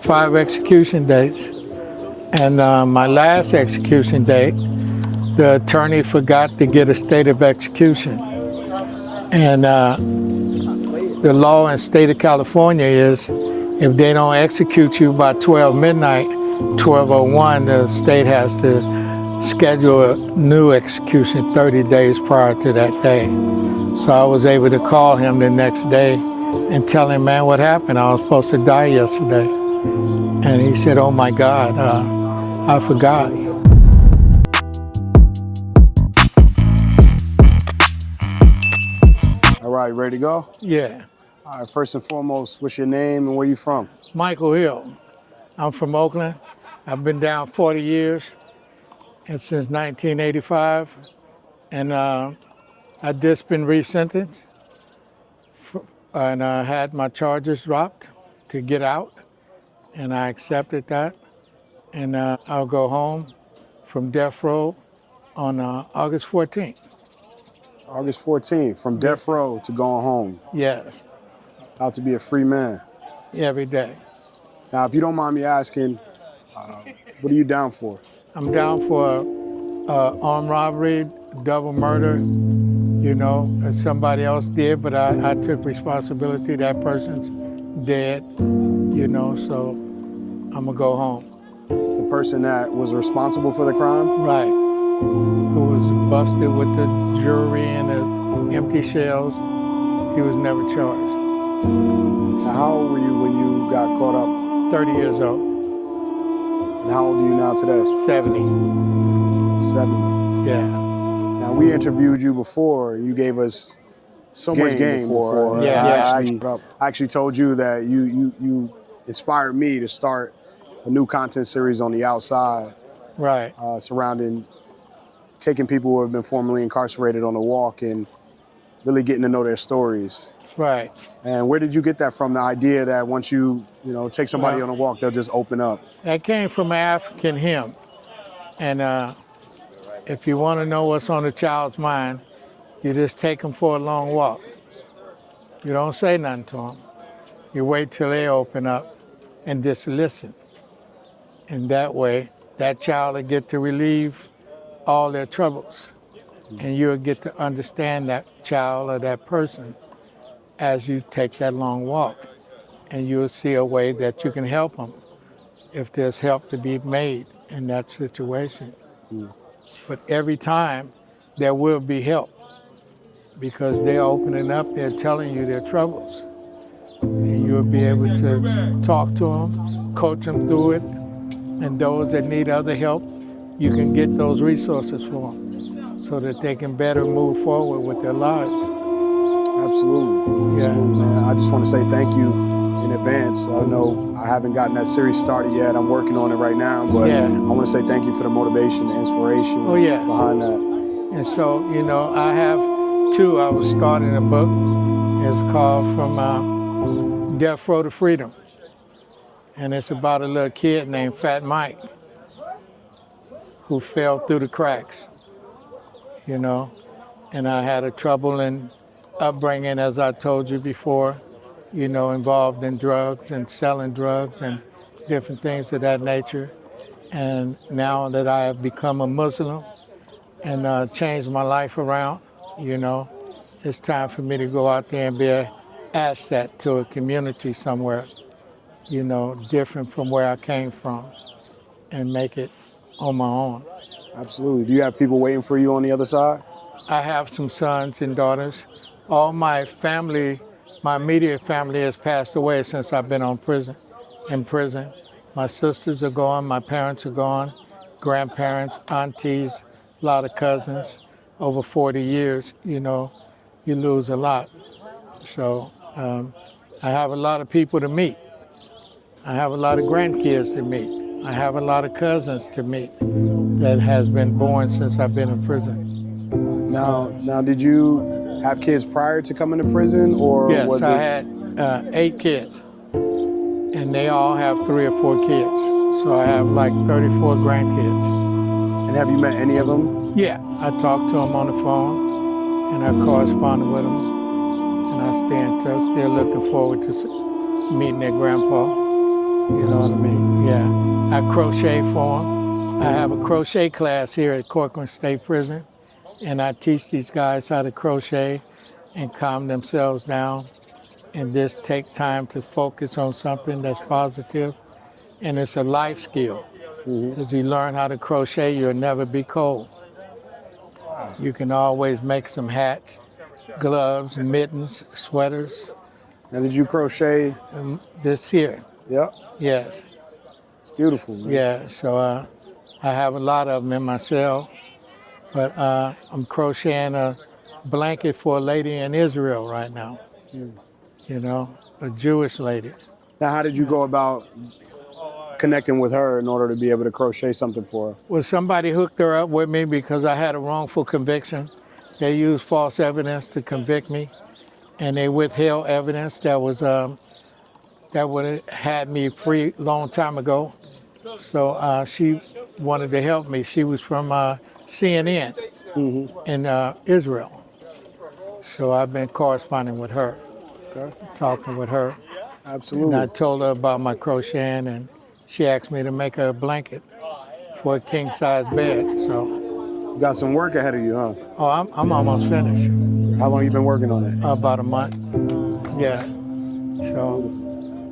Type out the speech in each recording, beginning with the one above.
5 execution dates, and my last execution date, the attorney forgot to get a state of execution. And the law in the state of California is if they don't execute you by 12 midnight, 12:01, the state has to schedule a new execution 30 days prior to that day. So I was able to call him the next day and tell him, man, what happened? I was supposed to die yesterday. And he said, oh my God, I forgot. All right, ready to go? Yeah. All right, first and foremost, what's your name and where you from? Michael Hill. I'm from Oakland. I've been down 40 years and since 1985. And I just been resentenced and I had my charges dropped to get out. And I accepted that. And I'll go home from death row on August 14th. August 14th, from death row to going home. Yes, About to be a free man. every day. Now, if you don't mind me asking, what are you down for? I'm down for armed robbery, double murder, you know, that somebody else did, but I took responsibility. That person's dead, you know, so I'm gonna go home. The person that was responsible for the crime? Right, who was busted with the jewelry and the empty shells. He was never charged. Now, how old were you when you got caught up? 30 years old. And how old are you now today? 70. 70. Yeah. Now, we interviewed you before. You gave us so much game before. Yeah. I actually told you that you inspired me to start a new content series on the outside. Right. Surrounding taking people who have been formerly incarcerated on the walk and really getting to know their stories. Right. And where did you get that from, the idea that once you take somebody on a walk, they'll just open up? That came from an African hymn. And if you want to know what's on a child's mind, you just take them for a long walk. You don't say nothing to them. You wait till they open up and just listen. And that way, that child will get to relieve all their troubles. And you'll get to understand that child or that person as you take that long walk. And you'll see a way that you can help them if there's help to be made in that situation. But every time there will be help because they're opening up, they're telling you their troubles. And you'll be able to talk to them, coach them through it. And those that need other help, you can get those resources for them so that they can better move forward with their lives. Absolutely. Yeah. Absolutely, man. I just want to say thank you in advance. I know I haven't gotten that series started yet. I'm working on it right now, but I want to say thank you for the motivation, the inspiration behind that. And so, you know, I have two. I was starting a book. It's called From Death Row to Freedom. And it's about a little kid named Fat Mike who fell through the cracks, you know. And I had a troubling upbringing, as I told you before, you know, involved in drugs and selling drugs and different things of that nature. And now that I have become a Muslim and changed my life around, you know, it's time for me to go out there and be an asset to a community somewhere, you know, different from where I came from and make it on my own. Absolutely. Do you have people waiting for you on the other side? I have some sons and daughters. All my family, my immediate family has passed away since I've been in prison. My sisters are gone, my parents are gone, grandparents, aunties, a lot of cousins. Over 40 years, you know, you lose a lot. So I have a lot of people to meet. I have a lot of grandkids to meet. I have a lot of cousins to meet that has been born since I've been in prison. Now, did you have kids prior to coming to prison, or yes, was it? I had 8 kids, and they all have 3 or 4 kids. So I have like 34 grandkids. And have you met any of them? Yeah, I talk to them on the phone, and I correspond with them, and I stay in touch. They're looking forward to meeting their grandpa. You know what I mean? Yeah. I crochet for them. I have a crochet class here at Corcoran State Prison, and I teach these guys how to crochet and calm themselves down and just take time to focus on something that's positive. And it's a life skill. Because you learn how to crochet, you'll never be cold. You can always make some hats, gloves, mittens, sweaters. Now, did you crochet? This here. Yep. Yes. It's beautiful, man. Yeah, so I have a lot of them in my cell, but I'm crocheting a blanket for a lady in Israel right now. You know, a Jewish lady. Now, how did you go about connecting with her in order to be able to crochet something for her? Well, somebody hooked her up with me because I had a wrongful conviction. They used false evidence to convict me, and they withheld evidence that was that would have had me free a long time ago. So she wanted to help me. She was from CNN in Israel. So I've been corresponding with her, talking with her. Absolutely. And I told her about my crocheting, and she asked me to make her a blanket for a king-size bed. So You got some work ahead of you, huh? oh, I'm almost finished. How long you been working on it? About a month. Yeah. So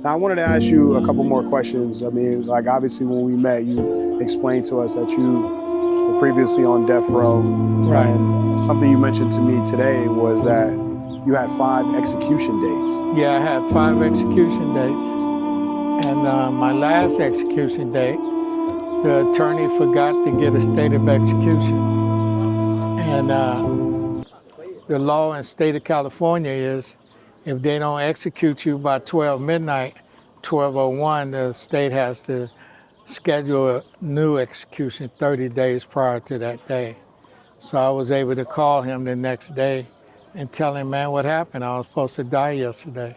Now, I wanted to ask you a couple more questions. I mean, like, obviously when we met, you explained to us that you were previously on death row. Right. And something you mentioned to me today was that you had 5 execution dates. yeah, I had 5 execution dates, and my last execution date, the attorney forgot to get a state of execution, and the law in the state of California is if they don't execute you by 12 midnight, 12:01, the state has to schedule a new execution 30 days prior to that day. So I was able to call him the next day and tell him, man, what happened? I was supposed to die yesterday.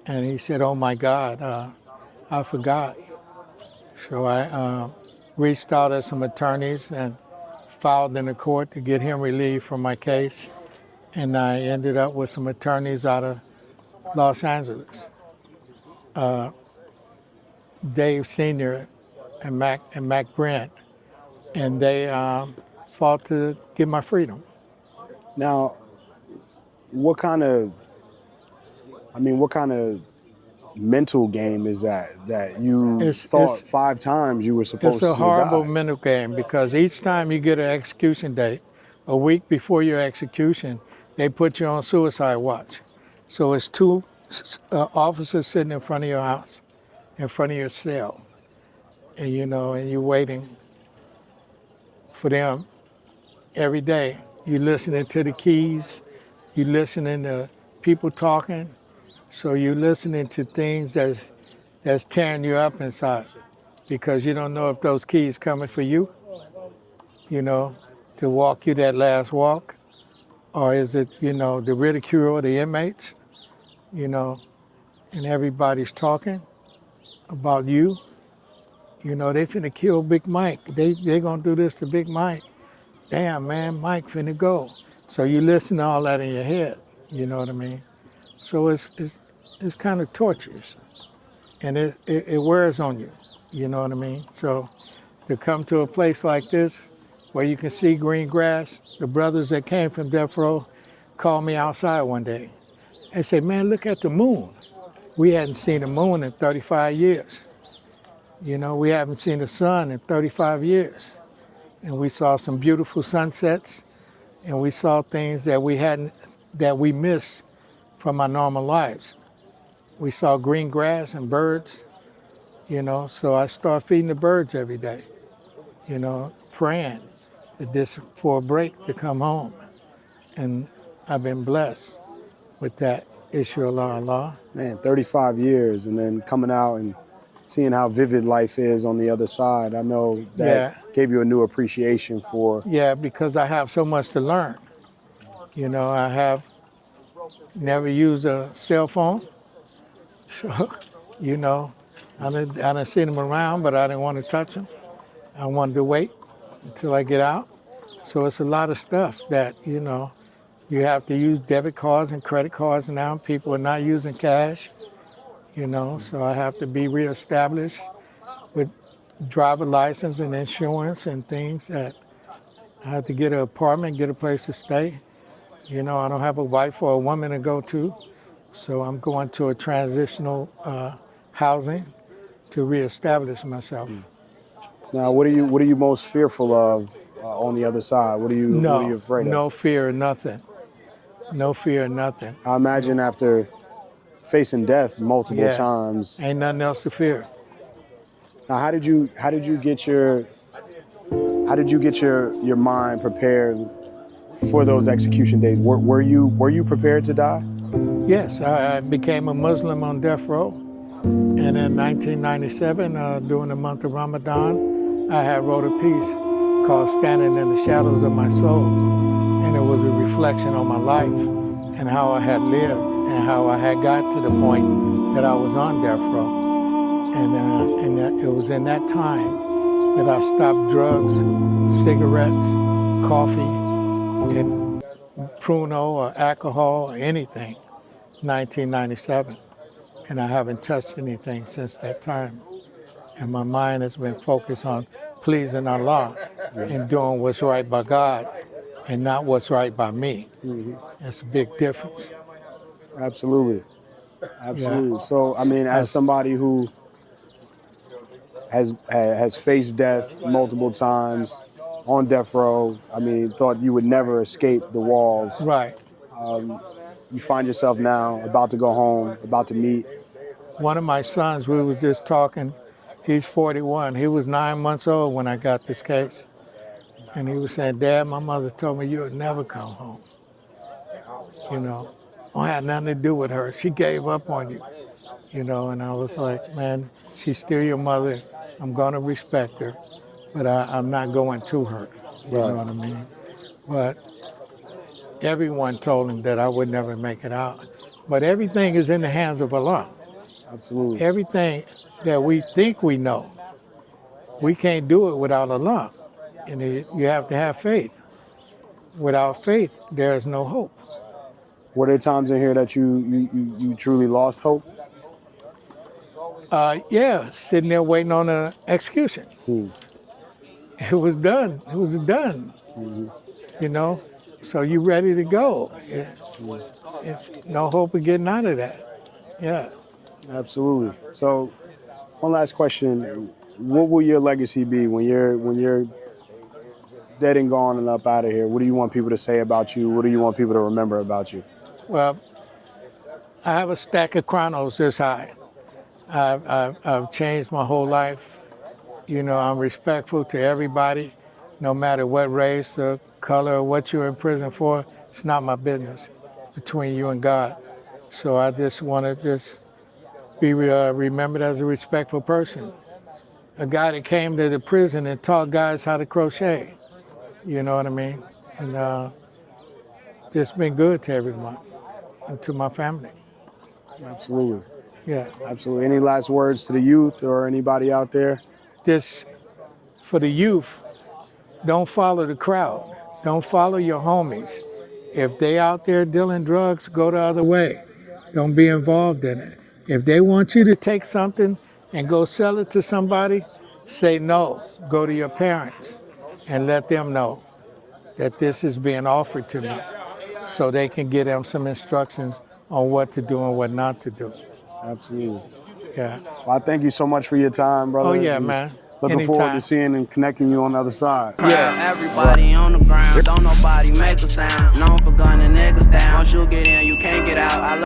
And he said, oh my God, I forgot. So I reached out to some attorneys and filed in the court to get him relieved from my case. And I ended up with some attorneys out of Los Angeles, Dave Sr. and Mac Brent. And they fought to get my freedom. Now, what kind of mental game is that you thought 5 times you were supposed to die? It's a horrible mental game because each time you get an execution date, a week before your execution, they put you on suicide watch. So it's 2 officers sitting in front of your house, in front of your cell, and and you're waiting for them every day. You're listening to the keys, you're listening to people talking, so you're listening to things that's tearing you up inside because you don't know if those keys coming for you, to walk you that last walk, or is it, the ridicule of the inmates, and everybody's talking about you. They finna kill Big Mike. They gonna do this to Big Mike. Damn, man, Mike finna go. So you listen to all that in your head, you know what I mean? So it's kind of torturous, and it wears on you, you know what I mean? So to come to a place like this where you can see green grass, the brothers that came from death row called me outside one day and said, man, look at the moon. We hadn't seen the moon in 35 years. We haven't seen the sun in 35 years. And we saw some beautiful sunsets, and we saw things that we missed from our normal lives. We saw green grass and birds, so I start feeding the birds every day, praying for a break to come home. And I've been blessed with that, inshallah. Man, 35 years, and then coming out and seeing how vivid life is on the other side, I know that gave you a new appreciation for... Yeah, because I have so much to learn. I have never used a cell phone. So, I done seen them around, but I didn't want to touch them. I wanted to wait until I get out. So it's a lot of stuff that, you have to use debit cards and credit cards now. People are not using cash. you know, so I have to be reestablished with driver license and insurance and things that I have to get an apartment, get a place to stay. You know, I don't have a wife or a woman to go to, so I'm going to a transitional housing to reestablish myself. Now, what are you most fearful of on the other side? What are you afraid of? No fear of nothing. No fear of nothing. I imagine after facing death multiple times, ain't nothing else to fear. Now, how did you get your mind prepared for those execution days? Were you prepared to die? Yes, I became a Muslim on death row, and in 1997, during the month of Ramadan, I had wrote a piece called "Standing in the Shadows of My Soul," and it was a reflection on my life and how I had lived and how I had got to the point that I was on death row. And it was in that time that I stopped drugs, cigarettes, coffee, and Pruno or alcohol or anything, 1997. And I haven't touched anything since that time. And my mind has been focused on pleasing Allah and doing what's right by God and not what's right by me. That's a big difference. Absolutely. Absolutely. Yeah. So, I mean, as somebody who has faced death multiple times on death row, I mean, thought you would never escape the walls. Right. You find yourself now about to go home, about to meet. One of my sons, we was just talking, he's 41. He was 9 months old when I got this case. And he was saying, "Dad, my mother told me you would never come home. You know, I had nothing to do with her. She gave up on you." You know, and I was like, man, she's still your mother. I'm going to respect her, but I'm not going to her. You know what I mean? But everyone told him that I would never make it out. But everything is in the hands of Allah. Absolutely. Everything that we think we know, we can't do it without Allah. And you have to have faith. Without faith, there is no hope. Were there times in here that you truly lost hope? Yeah, sitting there waiting on an execution. It was done. It was done. You know, so you ready to go. It's no hope of getting out of that. Yeah. Absolutely. So, one last question: what will your legacy be when you're dead and gone and up out of here? What do you want people to say about you? What do you want people to remember about you? Well, I have a stack of chronos this high. I've changed my whole life. You know, I'm respectful to everybody, no matter what race or color or what you're in prison for. It's not my business, between you and God. So I just want to just be remembered as a respectful person. A guy that came to the prison and taught guys how to crochet. You know what I mean? And just been good to everyone and to my family. Absolutely. Yeah. Absolutely. Any last words to the youth or anybody out there? Just for the youth, don't follow the crowd. Don't follow your homies. If they out there dealing drugs, go the other way. Don't be involved in it. If they want you to take something and go sell it to somebody, say no. Go to your parents and let them know that this is being offered to me so they can give them some instructions on what to do and what not to do. Absolutely. Yeah. Well, I thank you so much for your time, brother. Oh, yeah, man. Looking forward to seeing and connecting you on the other side. Yeah. Everybody on the ground, don't nobody make a sound. Known for gunning niggas down. Once you get in, you can't get out.